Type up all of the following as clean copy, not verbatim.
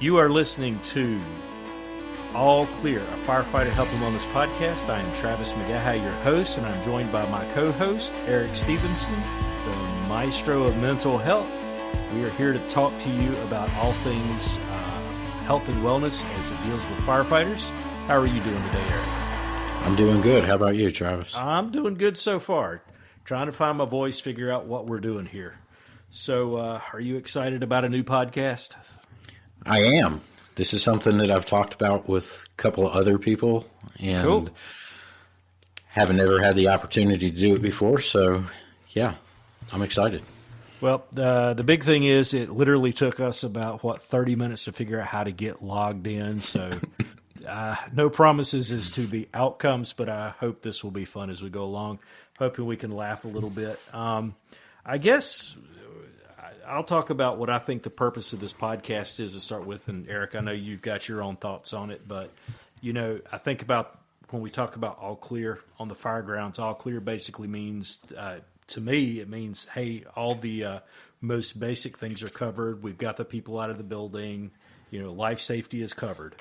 You are listening to All Clear, a firefighter health and wellness podcast. I am Travis McGaha, your host, and I'm joined by my co-host, Eric Stevenson, the maestro of mental health. We are here to talk to you about all things health and wellness as it deals with firefighters. How are you doing today, Eric? I'm doing good. How about you, Travis? I'm doing good so far. Trying to find my voice, figure out what we're doing here. So, are you excited about a new podcast? I am. This is something that I've talked about with a couple of other people, and Cool. haven't ever had the opportunity to do it before. So, yeah, I'm excited. Well, the big thing is it literally took us about, 30 minutes to figure out how to get logged in. So no promises as to the outcomes, but I hope this will be fun as we go along. Hoping we can laugh a little bit. I guess I'll talk about what I think the purpose of this podcast is to start with. And Eric, I know you've got your own thoughts on it, but, I think about when we talk about all clear on the fire grounds, all clear basically means, to me, it means, hey, all the most basic things are covered. We've got the people out of the building. Life safety is covered.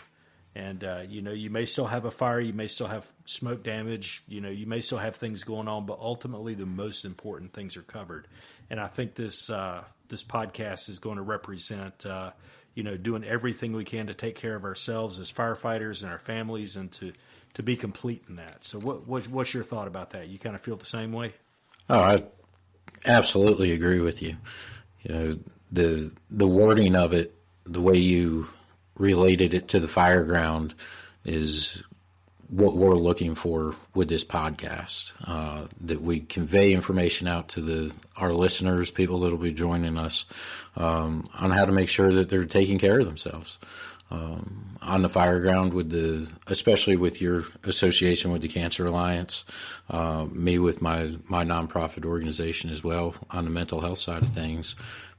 And, you may still have a fire. You may still have smoke damage. You may still have things going on. But ultimately, the most important things are covered. And I think this podcast is going to represent, doing everything we can to take care of ourselves as firefighters and our families and to be complete in that. So what's your thought about that? You kind of feel the same way? Oh, I absolutely agree with you. The wording of it, the way you related it to the fire ground is what we're looking for with this podcast, that we convey information out to our listeners, people that will be joining us, on how to make sure that they're taking care of themselves on the fire ground, especially with your association with the Cancer Alliance, me with my nonprofit organization as well on the mental health side of things,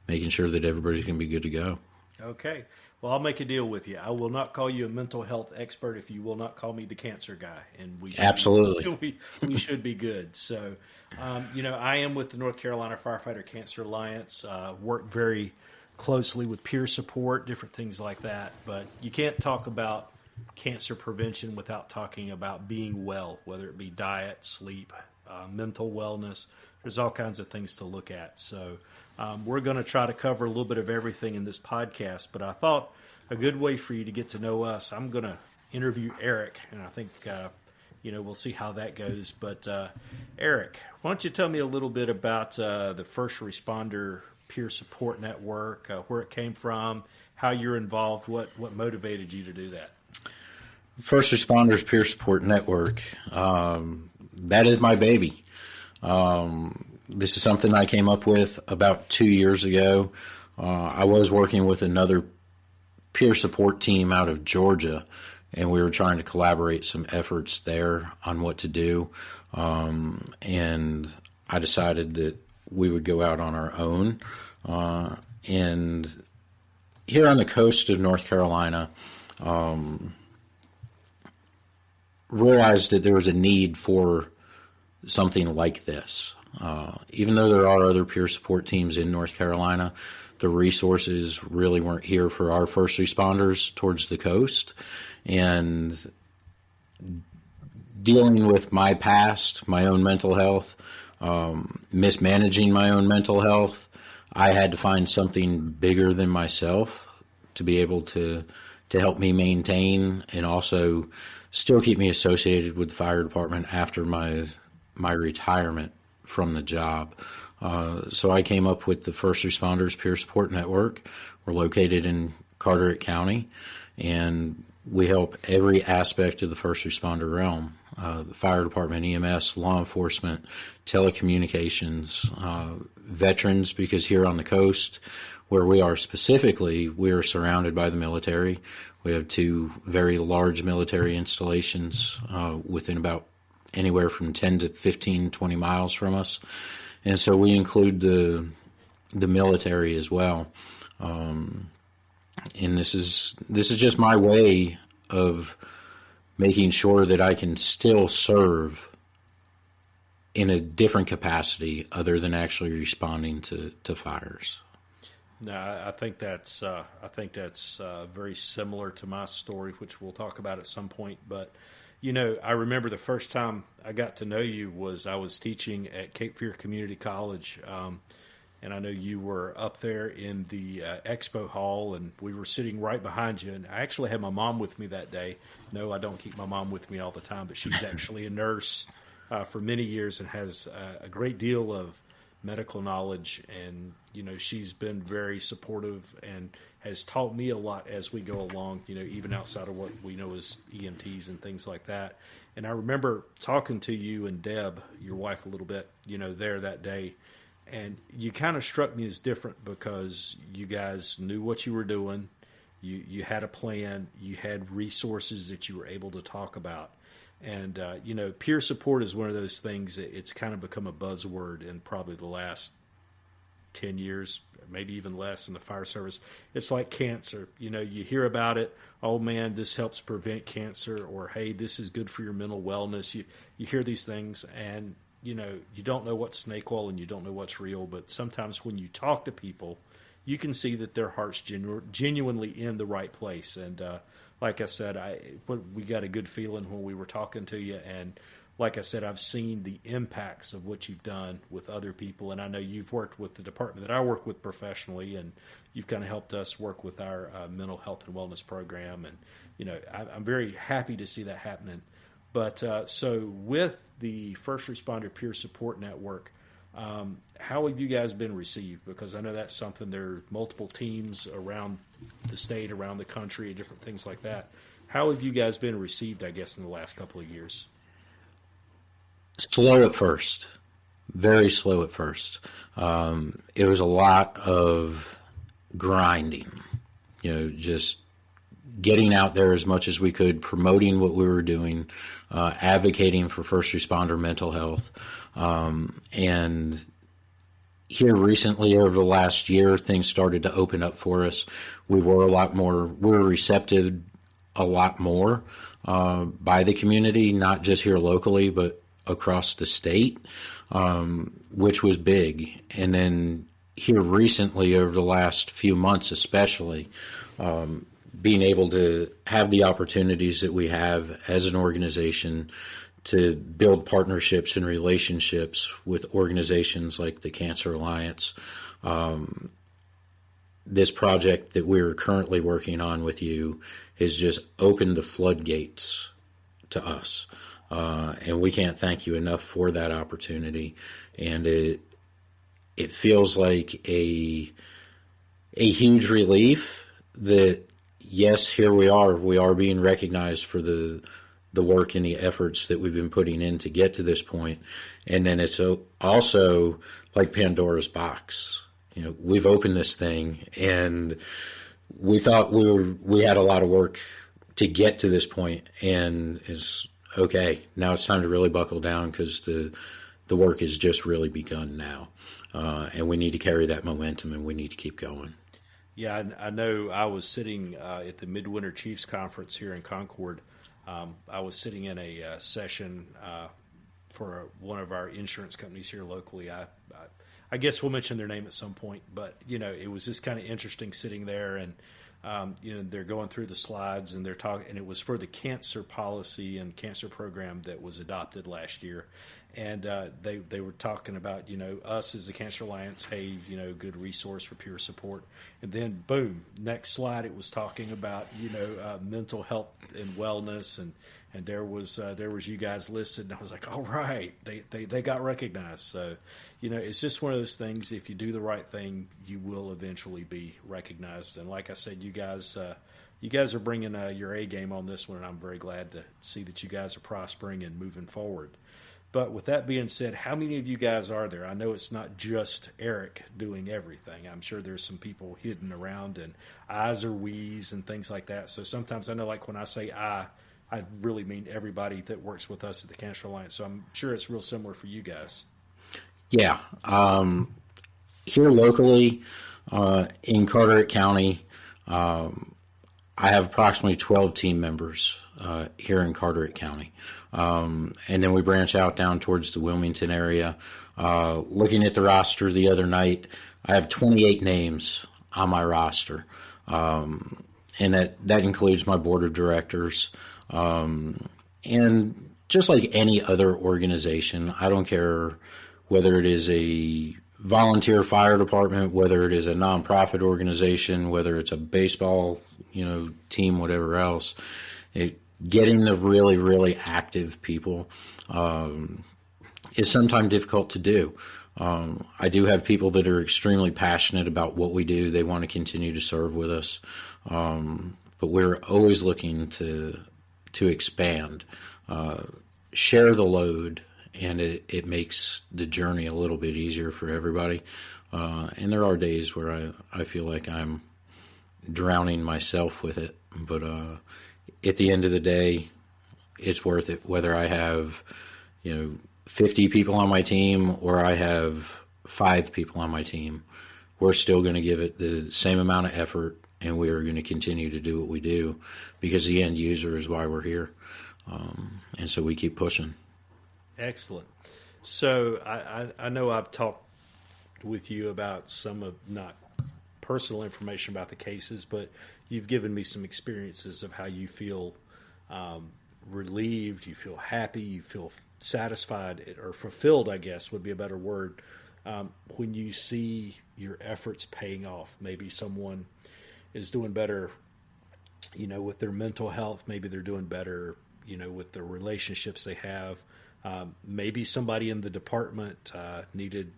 making sure that everybody's going to be good to go. Okay. Well, I'll make a deal with you. I will not call you a mental health expert if you will not call me the cancer guy. And we should Absolutely. we should be good. So, I am with the North Carolina Firefighter Cancer Alliance, work very closely with peer support, different things like that. But you can't talk about cancer prevention without talking about being well, whether it be diet, sleep, mental wellness. There's all kinds of things to look at. So we're going to try to cover a little bit of everything in this podcast, but I thought a good way for you to get to know us, I'm going to interview Eric, and I think, we'll see how that goes. But Eric, why don't you tell me a little bit about the First Responder Peer Support Network, where it came from, how you're involved, what motivated you to do that? First Responders Peer Support Network, that is my baby. This is something I came up with about 2 years ago. I was working with another peer support team out of Georgia, and we were trying to collaborate some efforts there on what to do. And I decided that we would go out on our own. And here on the coast of North Carolina, realized that there was a need for something like this. Even though there are other peer support teams in North Carolina, the resources really weren't here for our first responders towards the coast. And dealing with my past, my own mental health, mismanaging my own mental health, I had to find something bigger than myself to be able to help me maintain and also still keep me associated with the fire department after my retirement from the job. So I came up with the First Responders Peer Support Network. We're located in Carteret County, and we help every aspect of the first responder realm, the fire department, EMS, law enforcement, telecommunications, veterans, because here on the coast where we are specifically, we are surrounded by the military. We have two very large military installations within about anywhere from 10 to 15, 20 miles from us. And so we include the military as well. And this is just my way of making sure that I can still serve in a different capacity other than actually responding to fires. No, I think that's very similar to my story, which we'll talk about at some point. But I remember the first time I got to know you was I was teaching at Cape Fear Community College, and I know you were up there in the expo hall, and we were sitting right behind you. And I actually had my mom with me that day. No, I don't keep my mom with me all the time, but she's actually a nurse for many years and has a great deal of medical knowledge, and she's been very supportive and has taught me a lot as we go along, even outside of what we know as EMTs and things like that. And I remember talking to you and Deb, your wife, a little bit, there that day, and you kind of struck me as different because you guys knew what you were doing, you had a plan, you had resources that you were able to talk about. And, peer support is one of those things that it's kind of become a buzzword in probably the last 10 years, maybe even less in the fire service. It's like cancer. You hear about it. Oh, man, this helps prevent cancer, or, hey, this is good for your mental wellness. You hear these things, and, you don't know what's snake oil and you don't know what's real. But sometimes when you talk to people, you can see that their heart's genuinely in the right place. And, like I said, we got a good feeling when we were talking to you, and like I said, I've seen the impacts of what you've done with other people, and I know you've worked with the department that I work with professionally, and you've kind of helped us work with our mental health and wellness program, and I'm very happy to see that happening. But so with the First Responder Peer Support Network, how have you guys been received? Because I know that's something, there are multiple teams around the state, around the country, different things like that. How have you guys been received, I guess, in the last couple of years? Slow at first, very slow at first. It was a lot of grinding, just getting out there as much as we could, promoting what we were doing, advocating for first responder mental health. And here recently, over the last year, things started to open up for us. We were receptive a lot more by the community, not just here locally, but across the state, which was big. And then here recently, over the last few months especially, being able to have the opportunities that we have as an organization to build partnerships and relationships with organizations like the Cancer Alliance. This project that we're currently working on with you has just opened the floodgates to us. And we can't thank you enough for that opportunity. And it feels like a huge relief that, yes, here we are being recognized for the work and the efforts that we've been putting in to get to this point. And then it's also like Pandora's box. We've opened this thing, and we thought we had a lot of work to get to this point, and it's okay. Now it's time to really buckle down, because the work has just really begun now, and we need to carry that momentum, and we need to keep going. Yeah, I know. I was sitting at the Midwinter Chiefs Conference here in Concord. I was sitting in a session for one of our insurance companies here locally. I guess we'll mention their name at some point, but it was just kind of interesting sitting there, and they're going through the slides, and they're talking, and it was for the cancer policy and cancer program that was adopted last year. And they were talking about, us as the Cancer Alliance, hey, good resource for peer support. And then, boom, next slide, it was talking about, mental health and wellness. And there was you guys listed. And I was like, all right, they got recognized. So, it's just one of those things. If you do the right thing, you will eventually be recognized. And like I said, you guys are bringing your A game on this one. And I'm very glad to see that you guys are prospering and moving forward. But with that being said, how many of you guys are there? I know it's not just Eric doing everything. I'm sure there's some people hidden around, and I's or we's and things like that. So sometimes I know, like when I say I really mean everybody that works with us at the Cancer Alliance. So I'm sure it's real similar for you guys. Yeah. Here locally in Carteret County, I have approximately 12 team members here in Carteret County. And then we branch out down towards the Wilmington area. Looking at the roster the other night, I have 28 names on my roster. And that includes my board of directors. And just like any other organization, I don't care whether it is a volunteer fire department, whether it is a nonprofit organization, whether it's a baseball, team, whatever else. Getting the really, really active people is sometimes difficult to do. I do have people that are extremely passionate about what we do. They want to continue to serve with us. But we're always looking to expand, share the load, and it makes the journey a little bit easier for everybody. And there are days where I feel like I'm drowning myself with it. But at the end of the day, it's worth it, whether I have, 50 people on my team or I have 5 people on my team. We're still going to give it the same amount of effort, and we are going to continue to do what we do because the end user is why we're here. And so we keep pushing. Excellent. So I know I've talked with you about some of not personal information about the cases, but you've given me some experiences of how you feel relieved, you feel happy, you feel satisfied or fulfilled, I guess would be a better word, when you see your efforts paying off. Maybe someone is doing better, with their mental health. Maybe they're doing better, with the relationships they have. Maybe somebody in the department needed,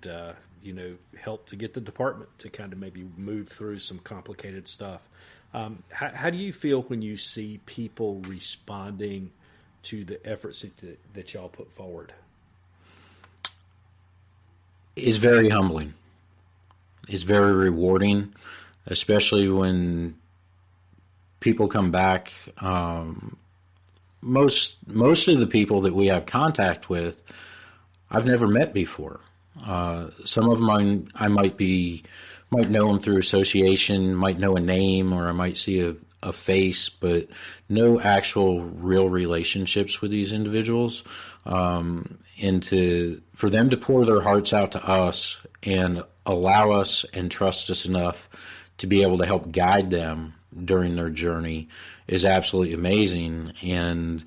help to get the department to kind of maybe move through some complicated stuff. How do you feel when you see people responding to the efforts that y'all put forward? It's very humbling. It's very rewarding, especially when people come back. Most of the people that we have contact with, I've never met before. Some of them I might know them through association, might know a name, or I might see a face, but no actual real relationships with these individuals. And for them to pour their hearts out to us and allow us and trust us enough to be able to help guide them during their journey is absolutely amazing. And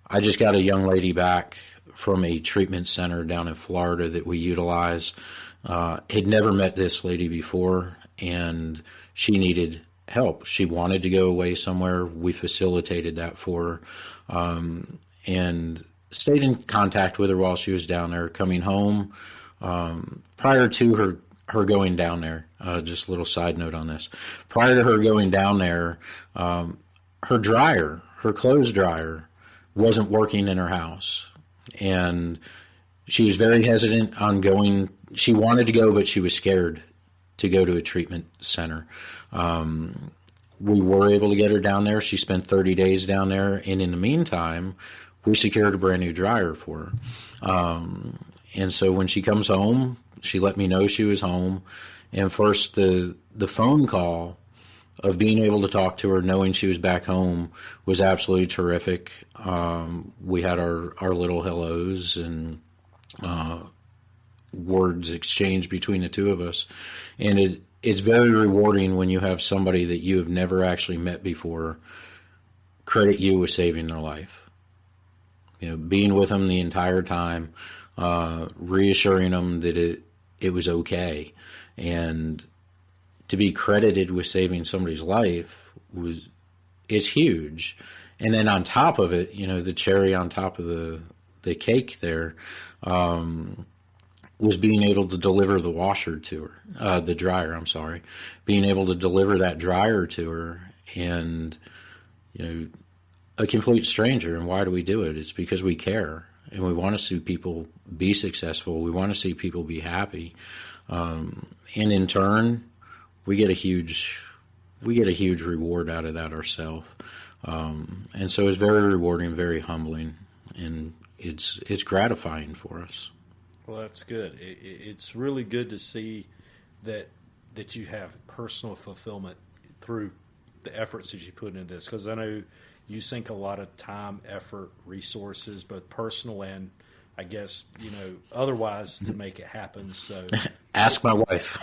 I just got a young lady back from a treatment center down in Florida that we utilize. Had never met this lady before, and she needed help. She wanted to go away somewhere. We facilitated that for her, and stayed in contact with her while she was down there. Coming home, prior to her going down there, just a little side note on this. Prior to her going down there, her clothes dryer, wasn't working in her house, and she was very hesitant on going. She wanted to go, but she was scared to go to a treatment center. We were able to get her down there. She spent 30 days down there, and in the meantime, we secured a brand new dryer for her. And so when she comes home, she let me know she was home. And first, the phone call of being able to talk to her, knowing she was back home, was absolutely terrific. We had our little hellos and words exchanged between the two of us. And it's very rewarding when you have somebody that you have never actually met before credit you with saving their life. Being with them the entire time, reassuring them that it was okay. And to be credited with saving somebody's life is huge. And then on top of it, the cherry on top of the cake there, was being able to deliver the washer to her, the dryer, I'm sorry, being able to deliver that dryer to her, and, a complete stranger. And why do we do it? It's because we care, and we want to see people be successful. We want to see people be happy. And in turn, we get a huge reward out of that ourselves. And so it's very rewarding, very humbling, and it's gratifying for us. Well, that's good. It's really good to see that you have personal fulfillment through the efforts that you put into this, because I know you sink a lot of time, effort, resources, both personal and, I guess, otherwise, to make it happen. So Ask my wife.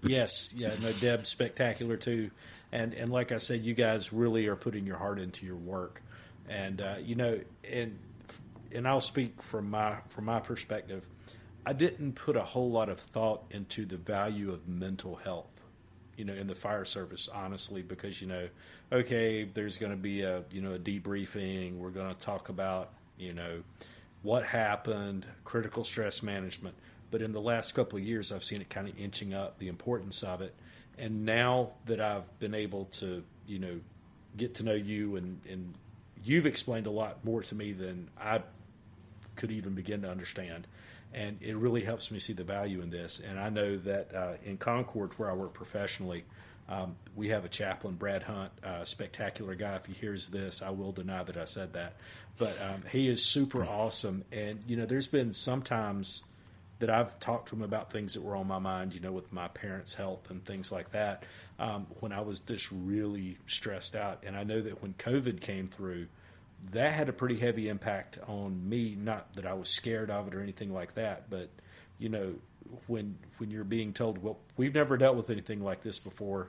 Yes, yeah, no, Deb's spectacular too, and like I said, you guys really are putting your heart into your work, and and I'll speak from my perspective. I didn't put a whole lot of thought into the value of mental health, in the fire service, honestly, because okay, there's going to be a debriefing. We're going to talk about what happened, critical stress management. But in the last couple of years, I've seen it kind of inching up, the importance of it. And now that I've been able to, get to know you, and you've explained a lot more to me than I could even begin to understand. And it really helps me see the value in this. And I know that in Concord, where I work professionally, we have a chaplain, Brad Hunt, a spectacular guy. If he hears this, I will deny that I said that. But he is super awesome. And, there's been sometimes that I've talked to him about things that were on my mind, with my parents' health and things like that, when I was just really stressed out. And I know that when COVID came through, that had a pretty heavy impact on me. Not that I was scared of it or anything like that, but when you're being told, well, we've never dealt with anything like this before.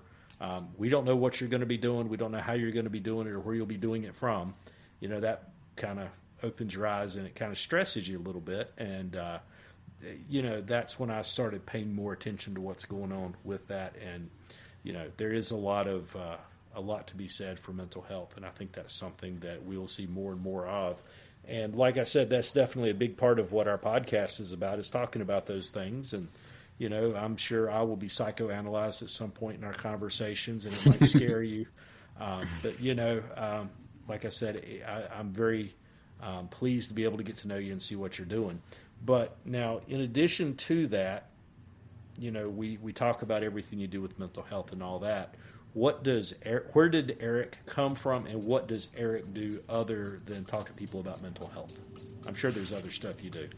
We don't know what you're going to be doing. We don't know how you're going to be doing it or where you'll be doing it from. That kind of opens your eyes and it kind of stresses you a little bit. And that's when I started paying more attention to what's going on with that. And there is a lot to be said for mental health, and I think that's something that we'll see more and more of. And like I said, that's definitely a big part of what our podcast is about, is talking about those things. And I'm sure I will be psychoanalyzed at some point in our conversations, and it might scare you. But like I said, I'm very pleased to be able to get to know you and see what you're doing. But now, in addition to that, we talk about everything you do with mental health and all that. Where did Eric come from, and what does Eric do other than talk to people about mental health? I'm sure there's other stuff you do.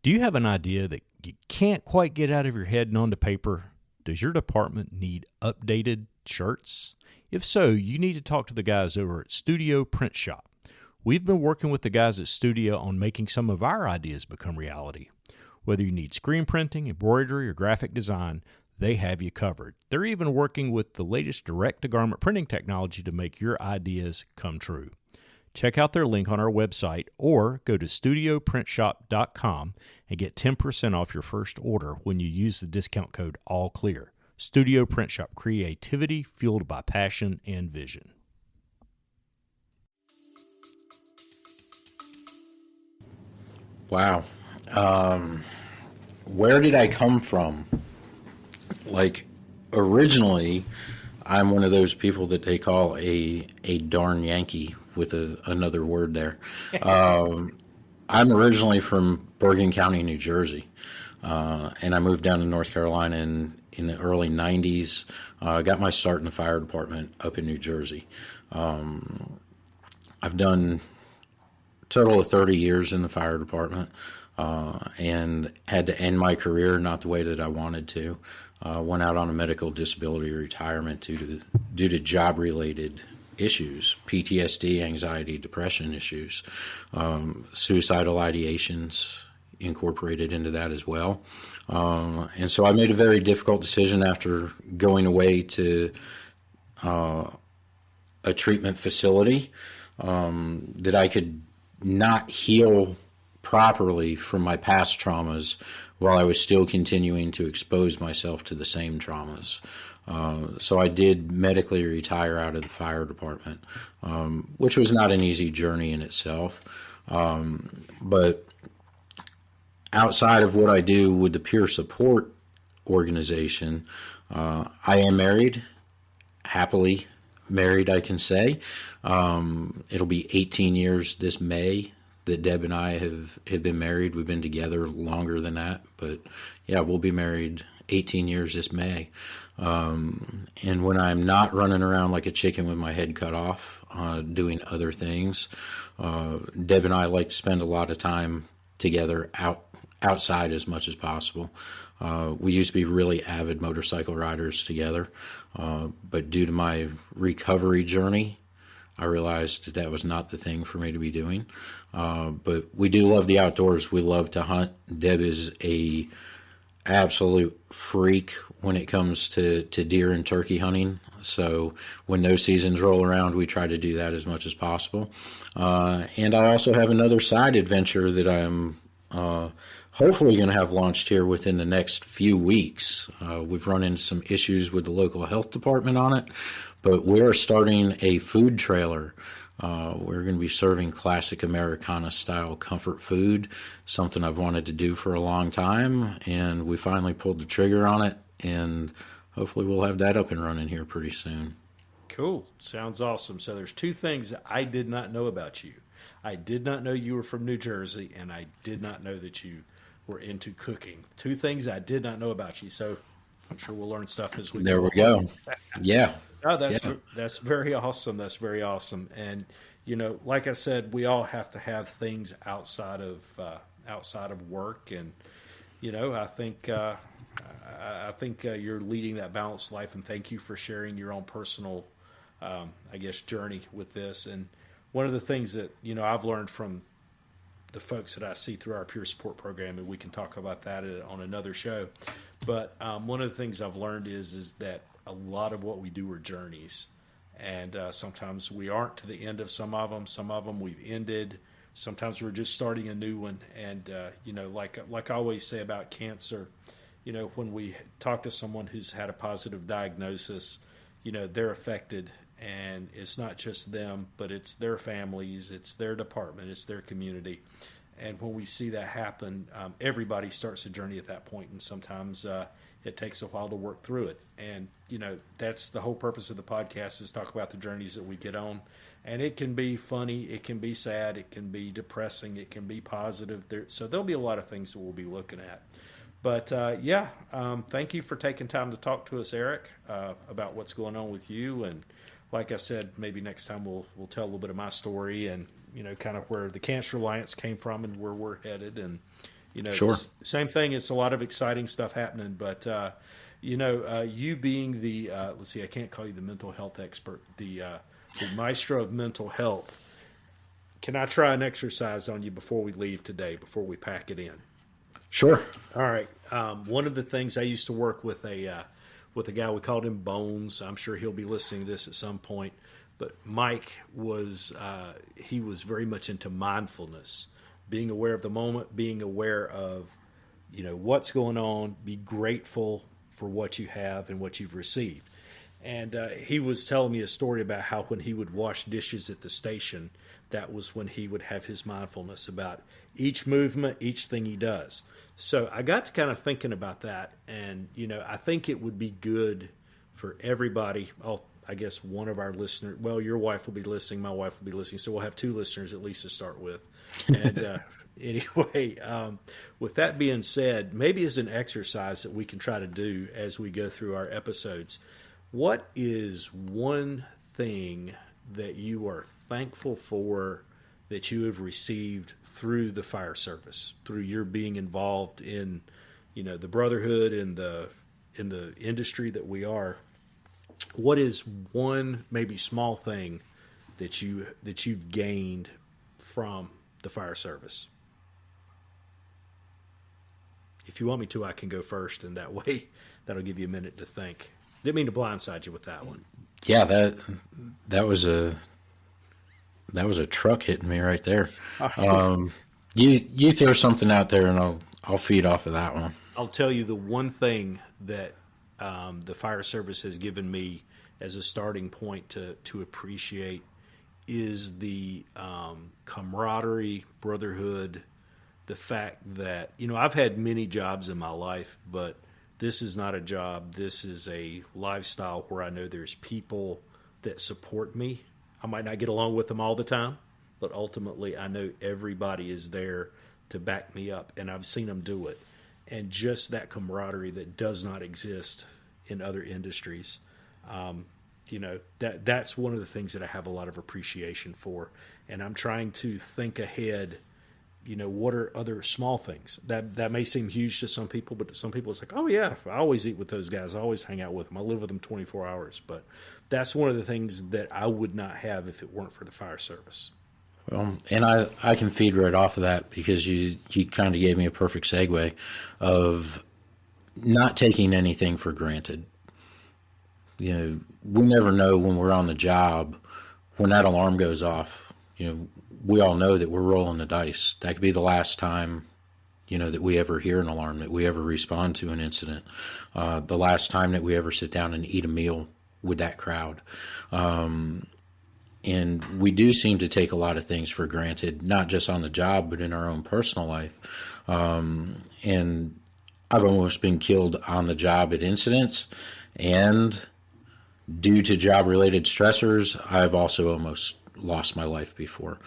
Do you have an idea that you can't quite get out of your head and onto paper? Does your department need updated shirts? If so, you need to talk to the guys over at Studio Print Shop. We've been working with the guys at Studio on making some of our ideas become reality. Whether you need screen printing, embroidery, or graphic design, they have you covered. They're even working with the latest direct-to-garment printing technology to make your ideas come true. Check out their link on our website or go to studioprintshop.com and get 10% off your first order when you use the discount code ALLCLEAR. Studio Print Shop, creativity fueled by passion and vision. Wow. Where did I come from? Like, originally, I'm one of those people that they call a darn Yankee with another word there. I'm originally from Bergen County, New Jersey, and I moved down to North Carolina in the early 90s. Got my start in the fire department up in New Jersey. I've done a total of 30 years in the fire department, and had to end my career not the way that I wanted to. Went out on a medical disability retirement due to job-related issues, PTSD, anxiety, depression issues, suicidal ideations incorporated into that as well. And so I made a very difficult decision after going away to a treatment facility that I could not heal properly from my past traumas while I was still continuing to expose myself to the same traumas. So I did medically retire out of the fire department, which was not an easy journey in itself. But outside of what I do with the peer support organization, I am married, happily married, I can say. It'll be 18 years this May that Deb and I have been married. We've been together longer than that, but yeah, we'll be married 18 years this May. And when I'm not running around like a chicken with my head cut off, doing other things, Deb and I like to spend a lot of time together outside as much as possible. We used to be really avid motorcycle riders together, but due to my recovery journey, I realized that was not the thing for me to be doing. But we do love the outdoors. We love to hunt. Deb is a absolute freak when it comes to deer and turkey hunting. So when those seasons roll around, we try to do that as much as possible. And I also have another side adventure that I'm hopefully going to have launched here within the next few weeks. We've run into some issues with the local health department on it, but we're starting a food trailer. We're going to be serving classic Americana style comfort food, something I've wanted to do for a long time, and we finally pulled the trigger on it, and hopefully we'll have that up and running here pretty soon. Cool. Sounds awesome. So there's two things that I did not know about you. I did not know you were from New Jersey, and I did not know that you were into cooking. Two things I did not know about you. So I'm sure we'll learn stuff as we There we go. Yeah. Oh, that's very awesome. That's very awesome. And like I said, we all have to have things outside of work. And I think you're leading that balanced life. And thank you for sharing your own personal, journey with this. And one of the things that I've learned from the folks that I see through our peer support program, and we can talk about that on another show. But one of the things I've learned is that a lot of what we do are journeys, and sometimes we aren't to the end of some of them. Some of them we've ended. Sometimes we're just starting a new one. And like I always say about cancer, when we talk to someone who's had a positive diagnosis, they're affected, and it's not just them, but it's their families, it's their department, it's their community. And when we see that happen, everybody starts a journey at that point, and sometimes it takes a while to work through it. And, that's the whole purpose of the podcast, is talk about the journeys that we get on. And it can be funny, it can be sad, it can be depressing, it can be positive. So there'll be a lot of things that we'll be looking at. But, thank you for taking time to talk to us, Eric, about what's going on with you. And like I said, maybe next time we'll tell a little bit of my story and, kind of where the Cancer Alliance came from and where we're headed. And, Sure. Same thing. It's a lot of exciting stuff happening. But, you being the, I can't call you the mental health expert, the maestro of mental health. Can I try an exercise on you before we leave today, before we pack it in? Sure. All right. One of the things I used to work with a guy, we called him Bones. I'm sure he'll be listening to this at some point. But Mike was very much into mindfulness, being aware of the moment, being aware of, what's going on, be grateful for what you have and what you've received. And he was telling me a story about how when he would wash dishes at the station, that was when he would have his mindfulness about each movement, each thing he does. So I got to kind of thinking about that. And, I think it would be good for everybody. I guess one of our listeners, well, your wife will be listening, my wife will be listening. So we'll have two listeners at least to start with. And anyway, with that being said, maybe as an exercise that we can try to do as we go through our episodes, what is one thing that you are thankful for that you have received through the fire service, through your being involved in, the brotherhood and in the industry that we are? What is one maybe small thing that you've gained from the fire service? If you want me to, I can go first, and that way that'll give you a minute to think. Didn't mean to blindside you with that one. Yeah, that was a truck hitting me right there. You throw something out there, and I'll feed off of that one. I'll tell you the one thing that the fire service has given me as a starting point to appreciate is the camaraderie, brotherhood, the fact that, I've had many jobs in my life, but this is not a job. This is a lifestyle where I know there's people that support me. I might not get along with them all the time, but ultimately I know everybody is there to back me up, and I've seen them do it. And just that camaraderie that does not exist in other industries, that's one of the things that I have a lot of appreciation for. And I'm trying to think ahead what are other small things that may seem huge to some people, but to some people it's like, oh yeah, I always eat with those guys. I always hang out with them. I live with them 24 hours. But that's one of the things that I would not have if it weren't for the fire service. Well, and I can feed right off of that, because you kind of gave me a perfect segue of not taking anything for granted. We never know when we're on the job, when that alarm goes off. We all know that we're rolling the dice. That could be the last time, that we ever hear an alarm, that we ever respond to an incident, the last time that we ever sit down and eat a meal with that crowd. And we do seem to take a lot of things for granted, not just on the job, but in our own personal life. And I've almost been killed on the job at incidents, and due to job-related stressors, I've also almost lost my life before.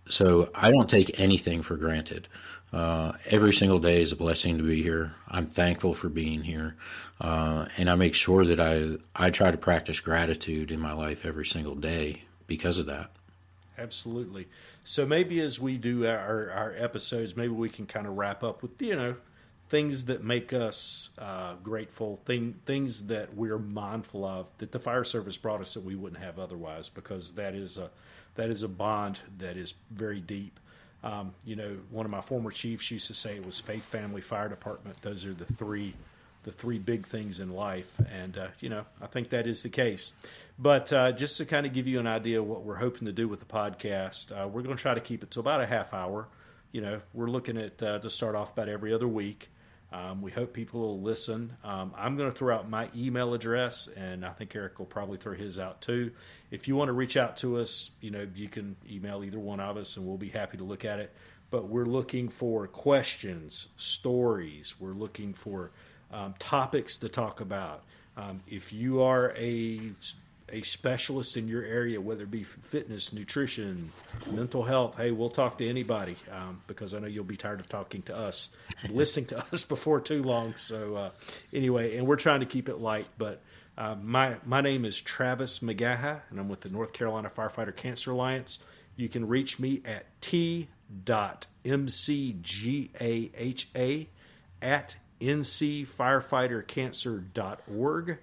So I don't take anything for granted. Every single day is a blessing to be here. I'm thankful for being here. And I make sure that I try to practice gratitude in my life every single day because of that. Absolutely. So maybe as we do our episodes, maybe we can kind of wrap up with, things that make us grateful, things that we're mindful of, that the fire service brought us that we wouldn't have otherwise, because that is a bond that is very deep. One of my former chiefs used to say it was faith, family, fire department. Those are the three big things in life. And, I think that is the case. But just to kind of give you an idea of what we're hoping to do with the podcast, we're going to try to keep it to about a half hour. We're looking at to start off about every other week. We hope people will listen. I'm going to throw out my email address, and I think Eric will probably throw his out too. If you want to reach out to us, you can email either one of us, and we'll be happy to look at it. But we're looking for questions, stories. We're looking for topics to talk about. If you are a specialist in your area, whether it be fitness, nutrition, mental health, hey, we'll talk to anybody, because I know you'll be tired of talking to us, listening to us before too long. So anyway, and we're trying to keep it light, but my name is Travis McGaha, and I'm with the North Carolina Firefighter Cancer Alliance. You can reach me at t.mcgaha@ncfirefightercancer.org.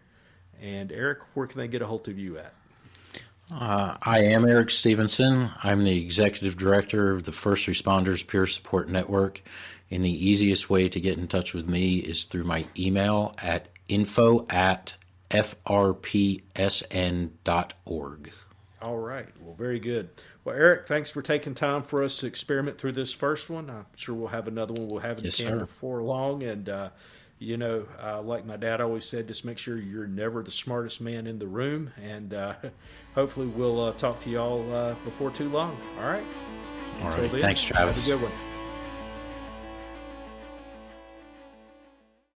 And Eric, where can they get a hold of you at? I am Eric Stevenson. I'm the Executive Director of the First Responders Peer Support Network. And the easiest way to get in touch with me is through my email at info@frpsn.org. All right. Well, very good. Well, Eric, thanks for taking time for us to experiment through this first one. I'm sure we'll have another one. We'll have in the can before long. And, like my dad always said, just make sure you're never the smartest man in the room. And hopefully we'll talk to y'all before too long. All right. All right. Thanks, Travis. Have a good one.